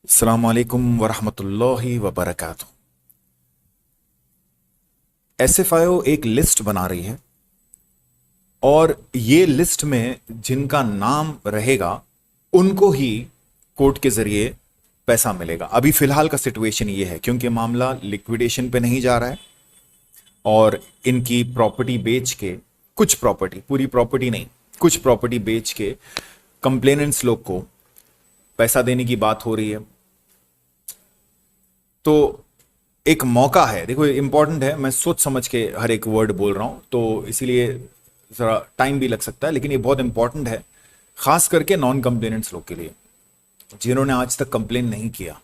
अस्सलाम वालेकुम वरहमतुल्लाहि वबरकातुहू। एसएफआईओ एक लिस्ट बना रही है और ये लिस्ट में जिनका नाम रहेगा उनको ही कोर्ट के जरिए पैसा मिलेगा। अभी फिलहाल का सिचुएशन ये है क्योंकि मामला लिक्विडेशन पे नहीं जा रहा है और इनकी प्रॉपर्टी बेच के, कुछ प्रॉपर्टी, पूरी प्रॉपर्टी नहीं, कुछ प्रॉपर्टी बेच के कंप्लेनेंट्स लोग को पैसा देने की बात हो रही है। तो एक मौका है, देखो इंपॉर्टेंट है, मैं सोच समझ के हर एक वर्ड बोल रहा हूं तो इसीलिए जरा टाइम भी लग सकता है, लेकिन ये बहुत इंपॉर्टेंट है खास करके नॉन कंप्लेनेंट्स लोग के लिए जिन्होंने आज तक कंप्लेन नहीं किया।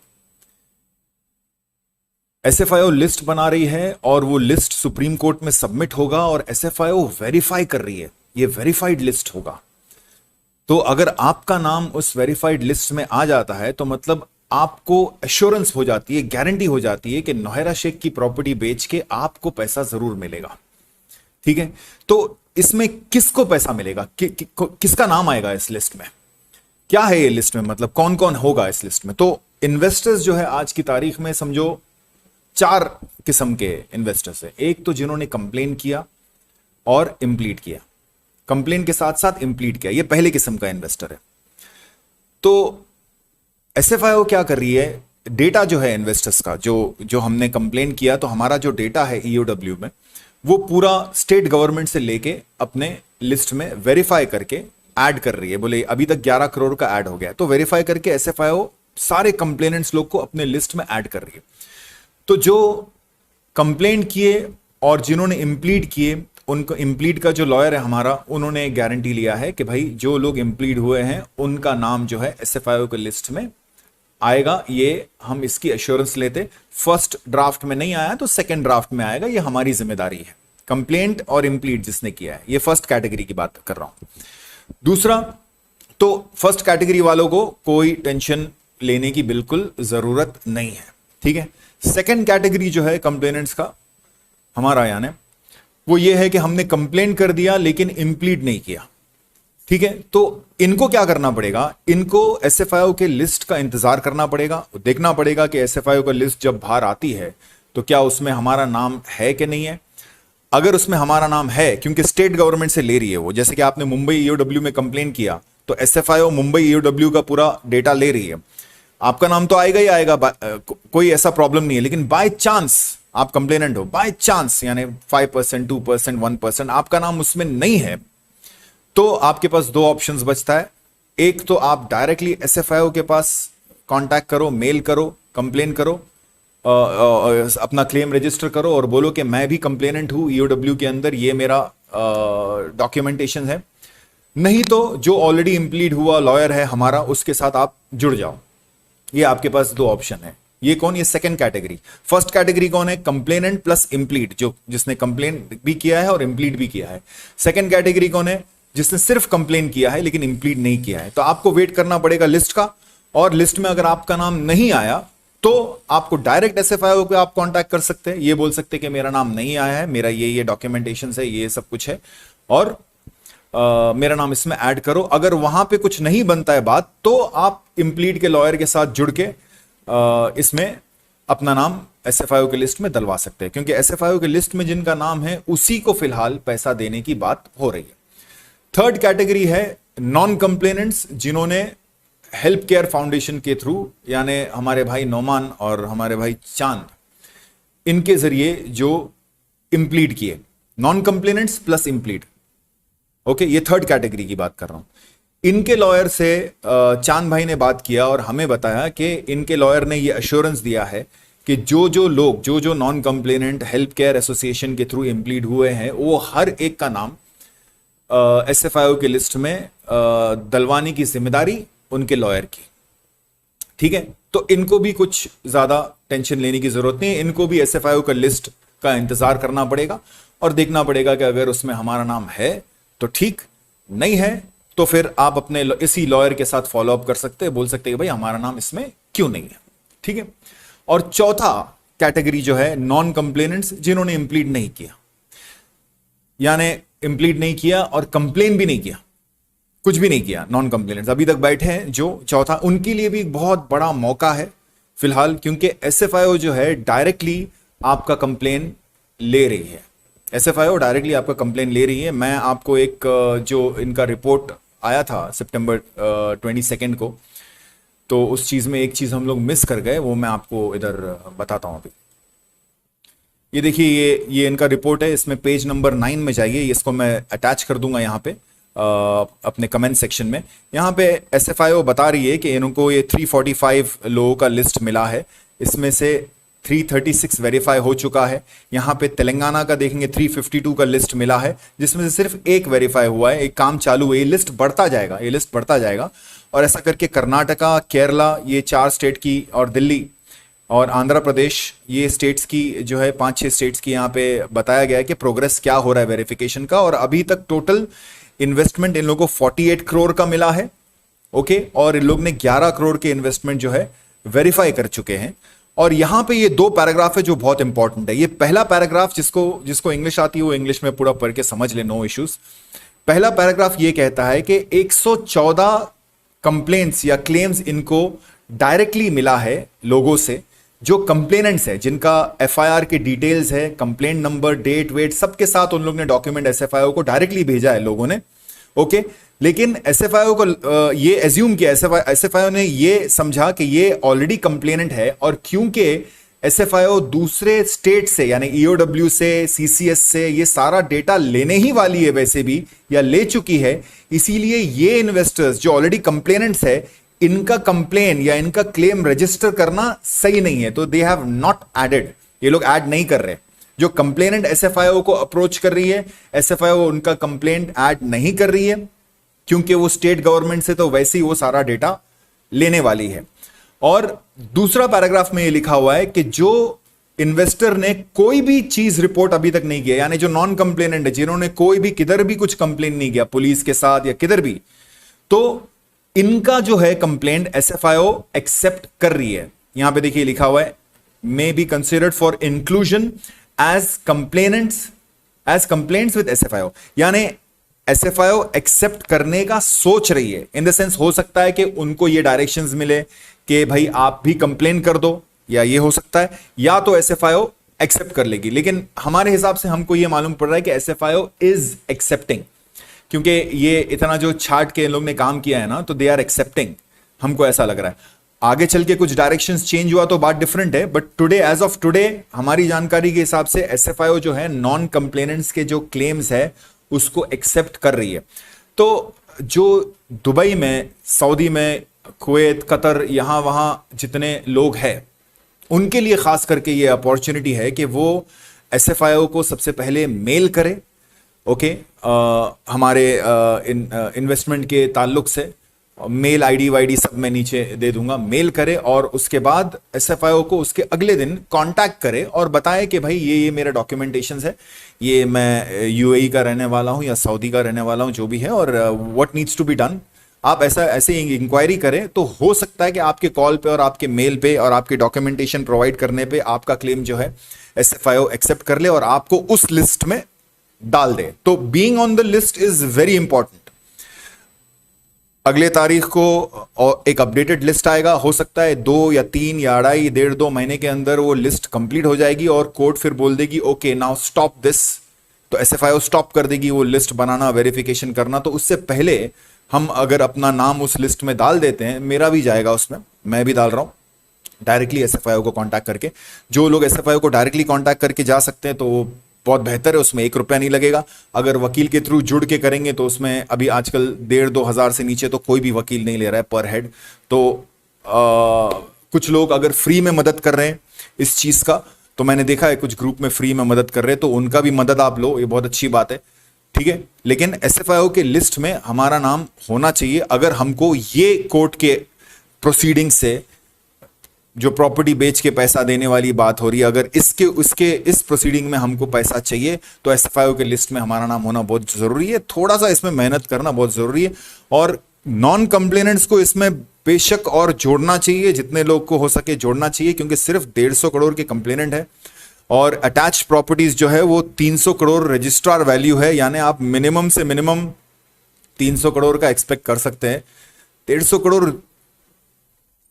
एसएफआईओ लिस्ट बना रही है और वो लिस्ट सुप्रीम कोर्ट में सबमिट होगा और एसएफआईओ वेरीफाई कर रही है, ये वेरीफाइड लिस्ट होगा। तो अगर आपका नाम उस वेरीफाइड लिस्ट में आ जाता है तो मतलब आपको एश्योरेंस हो जाती है, गारंटी हो जाती है कि नौहरा शेख की प्रॉपर्टी बेच के आपको पैसा जरूर मिलेगा। ठीक है, तो इसमें किसको पैसा मिलेगा, किसका नाम आएगा इस लिस्ट में, क्या है ये लिस्ट में, मतलब कौन कौन होगा इस लिस्ट में। तो इन्वेस्टर्स जो है आज की तारीख में समझो चार किस्म के इन्वेस्टर्स है। एक तो जिन्होंने कंप्लेन किया और इंप्लीट किया, कंप्लेन के साथ साथ इंप्लीट किया, ये पहले किस्म का इन्वेस्टर है। तो एसएफआईओ क्या कर रही है, डेटा जो है इन्वेस्टर्स का, जो जो हमने कंप्लेन किया तो हमारा जो डेटा है ईओडब्ल्यू में वो पूरा स्टेट गवर्नमेंट से लेके अपने लिस्ट में वेरीफाई करके ऐड कर रही है। बोले अभी तक 11 करोड़ का ऐड हो गया, तो वेरीफाई करके एसएफआईओ सारे कंप्लेनेंट्स लोग को अपने लिस्ट में ऐड कर रही है। तो जो कंप्लेंट किए और जिन्होंने इंप्लीड किए, उनको इंप्लीड का जो लॉयर है हमारा, उन्होंने गारंटी लिया है कि भाई जो लोग इंप्लीड हुए हैं उनका नाम जो है एसएफआईओ के लिस्ट में आएगा। ये हम इसकी एश्योरेंस लेते, फर्स्ट ड्राफ्ट में नहीं आया तो सेकंड ड्राफ्ट में आएगा, ये हमारी जिम्मेदारी है। कंप्लेंट और इंप्लीड जिसने किया है, ये फर्स्ट कैटेगरी की बात कर रहा हूं। दूसरा, तो फर्स्ट कैटेगरी वालों को कोई टेंशन लेने की बिल्कुल जरूरत नहीं है। ठीक है, सेकंड कैटेगरी जो है कंप्लेनेंट्स का हमारा यानी वो ये है कि हमने कंप्लेन कर दिया लेकिन इंप्लीड नहीं किया। ठीक है, तो इनको क्या करना पड़ेगा, इनको एसएफआईओ के लिस्ट का इंतजार करना पड़ेगा, देखना पड़ेगा कि एसएफआईओ का लिस्ट जब बाहर आती है तो क्या उसमें हमारा नाम है कि नहीं है। अगर उसमें हमारा नाम है, क्योंकि स्टेट गवर्नमेंट से ले रही है वो, जैसे कि आपने मुंबई ईओडब्ल्यू में कंप्लेन किया तो एसएफआईओ मुंबई ईओडब्ल्यू का पूरा डेटा ले रही है, आपका नाम तो आएगा ही आएगा, कोई ऐसा प्रॉब्लम नहीं है। लेकिन बाय चांस आप कंप्लेनेंट हो, बाय चांस यानी 5%, 2%, 1% आपका नाम उसमें नहीं है, तो आपके पास दो ऑप्शंस बचता है। एक तो आप डायरेक्टली एसएफआईओ के पास कांटेक्ट करो, मेल करो, कंप्लेन करो, अपना क्लेम रजिस्टर करो और बोलो कि मैं भी कंप्लेनेंट हूं ईओडब्ल्यू के अंदर, ये मेरा डॉक्यूमेंटेशन है। नहीं तो जो ऑलरेडी इंप्लीड हुआ लॉयर है हमारा, उसके साथ आप जुड़ जाओ। ये आपके पास दो ऑप्शन है। ये कौन, ये सेकंड कैटेगरी। फर्स्ट कैटेगरी कौन है, कंप्लेनेंट प्लस इंप्लीड, जो जिसने कंप्लेन भी किया है और इंप्लीड भी किया है। सेकंड कैटेगरी कौन है, जिसने सिर्फ कंप्लेन किया है लेकिन इंप्लीड नहीं किया है। तो आपको वेट करना पड़ेगा लिस्ट का, और लिस्ट में अगर आपका नाम नहीं आया तो आपको डायरेक्ट एसएफआईओ को आप कांटेक्ट कर सकते हैं, ये बोल सकते हैं कि मेरा नाम नहीं आया है, मेरा ये डॉक्यूमेंटेशन है, ये सब कुछ है और मेरा नाम इसमें ऐड करो। अगर वहां पे कुछ नहीं बनता है बात, तो आप इंप्लीड के लॉयर के साथ जुड़ के इसमें अपना नाम एसएफआईओ के लिस्ट में डलवा सकते हैं, क्योंकि एसएफआईओ के लिस्ट में जिनका नाम है उसी को फिलहाल पैसा देने की बात हो रही है। थर्ड कैटेगरी है नॉन कंप्लेनेंट्स, जिन्होंने हेल्प केयर फाउंडेशन के थ्रू, यानी हमारे भाई नोमान और हमारे भाई चांद, इनके जरिए जो इंप्लीड किए, नॉन कंप्लेनेंट्स प्लस इंप्लीड। ओके, ये थर्ड कैटेगरी की बात कर रहा हूं। इनके लॉयर से चांद भाई ने बात किया और हमें बताया कि इनके लॉयर ने ये अश्योरेंस दिया है कि जो जो लोग, जो जो non complainant help care association के थ्रू इंप्लीड हुए हैं, वो हर एक का नाम एसएफआईओ के लिस्ट में दलवाने की जिम्मेदारी उनके लॉयर की। ठीक है, तो इनको भी कुछ ज्यादा टेंशन लेने की जरूरत नहीं है, इनको भी एसएफआईओ का लिस्ट का इंतजार करना पड़ेगा और देखना पड़ेगा कि अगर उसमें हमारा नाम है तो ठीक, नहीं है तो फिर आप अपने इसी लॉयर के साथ फॉलो अप कर सकते हैं, बोल सकते हैं कि भाई हमारा नाम इसमें क्यों नहीं है। ठीक है, और चौथा कैटेगरी जो है नॉन कंप्लेनेंट्स, जिन्होंने इंप्लीड नहीं किया, यानी इंप्लीड नहीं किया और कंप्लेन भी नहीं किया, कुछ भी नहीं किया, नॉन कंप्लेनेंट्स अभी तक बैठे हैं, जो चौथा उनके लिए भी एक बहुत बड़ा मौका है फिलहाल, क्योंकि एसएफआईओ जो है डायरेक्टली आपका कंप्लेन ले रही है। एसएफआईओ डायरेक्टली आपका कंप्लेन ले रही है। मैं आपको एक जो इनका रिपोर्ट आया था सितंबर 22 को, तो उस चीज में एक चीज हम लोग मिस कर गए, वो मैं आपको इधर बताता हूं अभी। ये देखिए, ये इनका रिपोर्ट है, इसमें पेज नंबर 9 में जाइए, इसको मैं अटैच कर दूंगा यहाँ पे अपने कमेंट सेक्शन में। यहाँ पे एसएफआईओ बता रही है कि इनको ये 345 लोगों का लिस्ट मिला है, इसमें से 336 वेरीफाई हो चुका है। यहाँ पे तेलंगाना का देखेंगे 352 का लिस्ट मिला है, जिसमें से सिर्फ एक वेरीफाई हुआ है, एक काम चालू है। ये लिस्ट बढ़ता जाएगा, ये लिस्ट बढ़ता जाएगा, और ऐसा करके कर्नाटका, केरला, ये 4 स्टेट की, और दिल्ली और आंध्र प्रदेश, ये स्टेट्स की जो है 5-6 स्टेट्स की यहाँ पे बताया गया है कि प्रोग्रेस क्या हो रहा है वेरिफिकेशन का। और अभी तक टोटल इन्वेस्टमेंट इन लोगों को 48 करोड़ का मिला है, ओके, और इन लोग ने 11 करोड़ के इन्वेस्टमेंट जो है वेरीफाई कर चुके हैं। और यहां पे ये 2 पैराग्राफ है जो बहुत इंपॉर्टेंट है। ये पहला पैराग्राफ, जिसको इंग्लिश आती है वो इंग्लिश में पूरा पढ़ के समझ ले, नो इश्यूज। पहला पैराग्राफ ये कहता है कि 114 कंप्लेंट्स या क्लेम्स इनको डायरेक्टली मिला है लोगों से, जो कंप्लेनेंट्स है, जिनका एफआईआर के डिटेल्स है, कंप्लेंट नंबर, डेट वेट सबके साथ उन लोग ने डॉक्यूमेंट एसएफआईओ को डायरेक्टली भेजा है लोगों ने, ओके। लेकिन एसएफआईओ को ये एज्यूम किया, एसएफआईओ ने ये समझा कि ये ऑलरेडी कंप्लेनेंट है, और क्योंकि एसएफआईओ दूसरे स्टेट से यानी ईओडब्ल्यू से, सीसीएस से ये सारा डेटा लेने ही वाली है वैसे भी, या ले चुकी है, इसीलिए ये इन्वेस्टर्स जो ऑलरेडी कंप्लेनेंट्स है, इनका कंप्लेन या इनका क्लेम रजिस्टर करना सही नहीं है, तो दे हैव नॉट एडेड, ये लोग ऐड नहीं कर रहे। जो कंप्लेनेंट एसएफआईओ को अप्रोच कर रही है, एसएफआईओ उनका कंप्लेंट ऐड नहीं कर रही है, क्योंकि वो स्टेट गवर्नमेंट से तो वैसे ही वो सारा डेटा लेने वाली है। और दूसरा पैराग्राफ में ये लिखा हुआ है कि जो इन्वेस्टर ने कोई भी चीज रिपोर्ट अभी तक नहीं किया, यानी जो नॉन कंप्लेनेंट है, जिन्होंने कोई भी किधर भी कुछ कंप्लेन नहीं किया पुलिस के साथ या किधर भी, तो इनका जो है कंप्लेंट एसएफआईओ एक्सेप्ट कर रही है। यहां पे देखिए लिखा हुआ है, may be considered for inclusion as complaints with SFIO, यानी एसएफआईओ एक्सेप्ट करने का सोच रही है। इन द सेंस हो सकता है कि उनको ये डायरेक्शंस मिले कि भाई आप भी कंप्लेन कर दो, या ये हो सकता है, या तो एसएफआईओ एक्सेप्ट कर लेगी। लेकिन हमारे हिसाब से हमको ये मालूम पड़ रहा है कि एसएफआईओ इज एक्सेप्टिंग, क्योंकि ये इतना जो छाट के लोग ने काम किया है ना, तो दे आर एक्सेप्टिंग, हमको ऐसा लग रहा है। आगे चल के कुछ डायरेक्शंस चेंज हुआ तो बात डिफरेंट है, but today, as of today, हमारी जानकारी के हिसाब से एसएफआईओ जो है नॉन कंप्लेनेंट्स के जो क्लेम्स है उसको एक्सेप्ट कर रही है। तो जो दुबई में, सऊदी में, कुवैत, कतर, यहां वहां जितने लोग हैं, उनके लिए खास करके ये अपॉर्चुनिटी है कि वो एसएफआईओ को सबसे पहले मेल करे, ओके, हमारे इन्वेस्टमेंट के ताल्लुक से मेल आईडी वाईडी सब मैं नीचे दे दूंगा, मेल करे, और उसके बाद एसएफआईओ को उसके अगले दिन कांटेक्ट करे और बताए कि भाई ये मेरा डॉक्यूमेंटेशन है, ये मैं यूएई का रहने वाला हूं या सऊदी का रहने वाला हूं, जो भी है, और what needs to be done. आप ऐसे इंक्वायरी करें तो हो सकता है कि आपके कॉल पे और आपके मेल पे और आपके डॉक्यूमेंटेशन प्रोवाइड करने पे आपका क्लेम जो है एसएफआईओ एक्सेप्ट कर ले और आपको उस लिस्ट में डाल दे। तो being on the list is very important. अगले तारीख को एक अपडेटेड लिस्ट आएगा, हो सकता है 2 या 3 या 2.5 डेढ़ 2 महीने के अंदर वो लिस्ट कंप्लीट हो जाएगी और कोर्ट फिर बोल देगी ओके नाउ स्टॉप दिस, तो एसएफआईओ स्टॉप कर देगी वो लिस्ट बनाना, वेरिफिकेशन करना। तो उससे पहले हम अगर अपना नाम उस लिस्ट में डाल देते हैं, मेरा भी जाएगा उसमें, मैं भी डाल रहा हूं डायरेक्टली एसएफआईओ को कांटेक्ट करके। जो लोग एसएफआईओ को डायरेक्टली कांटेक्ट करके जा सकते हैं तो वो बहुत बेहतर है, उसमें 1 रुपया नहीं लगेगा। अगर वकील के थ्रू जुड़ के करेंगे तो उसमें अभी आजकल 1,500-2 हज़ार से नीचे तो कोई भी वकील नहीं ले रहा है पर हेड। तो कुछ लोग अगर फ्री में मदद कर रहे हैं इस चीज का, तो मैंने देखा है कुछ ग्रुप में फ्री में मदद कर रहे हैं, तो उनका भी मदद आप लो, ये बहुत अच्छी बात है, ठीक है। लेकिन एसएफआईओ के लिस्ट में हमारा नाम होना चाहिए अगर हमको ये कोर्ट के प्रोसीडिंग से जो प्रॉपर्टी बेच के पैसा देने वाली बात हो रही है, अगर इस प्रोसीडिंग में हमको पैसा चाहिए तो एसएफआईओ के लिस्ट में हमारा नाम होना बहुत जरूरी है। थोड़ा सा इसमें मेहनत करना बहुत जरूरी है और नॉन कंप्लेनेंट्स को इसमें बेशक और जोड़ना चाहिए, जितने लोग को हो सके जोड़ना चाहिए, क्योंकि सिर्फ 150 करोड़ के कंप्लेनेंट है और अटैच प्रॉपर्टीज जो है वो 300 करोड़ रजिस्ट्रार वैल्यू है। यानी आप मिनिमम से मिनिमम 300 करोड़ का एक्सपेक्ट कर सकते हैं। 150 करोड़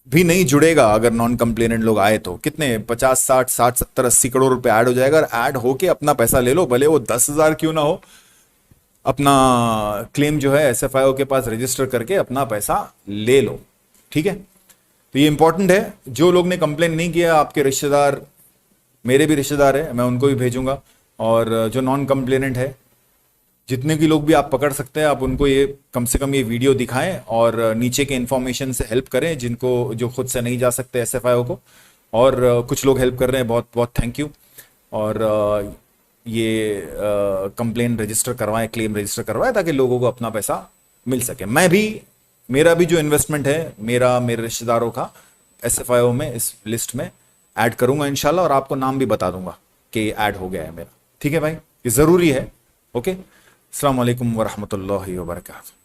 भी नहीं जुड़ेगा अगर नॉन कंप्लेनेंट लोग आए तो। कितने 50 60 60 70 80 करोड़ रुपए ऐड हो जाएगा, और ऐड होके अपना पैसा ले लो, भले वो 10,000 क्यों ना हो। अपना क्लेम जो है एसएफआईओ के पास रजिस्टर करके अपना पैसा ले लो, ठीक है। तो ये इंपॉर्टेंट है। जो लोग ने कंप्लेन नहीं किया, आपके रिश्तेदार, मेरे भी रिश्तेदार है, मैं उनको भी भेजूंगा। और जो नॉन कंप्लेनेंट है, जितने भी लोग भी आप पकड़ सकते हैं, आप उनको ये कम से कम ये वीडियो दिखाएं और नीचे के इंफॉर्मेशन से हेल्प करें, जिनको जो खुद से नहीं जा सकते एसएफआईओ को। और कुछ लोग हेल्प कर रहे हैं, बहुत बहुत थैंक यू। और ये कंप्लेन रजिस्टर करवाएं, क्लेम रजिस्टर करवाएं, ताकि लोगों को अपना पैसा मिल सके। मैं भी, मेरा भी जो इन्वेस्टमेंट है, मेरे रिश्तेदारों का एसएफआईओ में, इस लिस्ट में ऐड करूंगा इंशाल्लाह, और आपको नाम भी बता दूंगा कि ऐड हो गया है मेरा। ठीक है भाई, ये जरूरी है। ओके, अस्सलाम वालेकुम वरहमतुल्लाहि वबरकातुहू।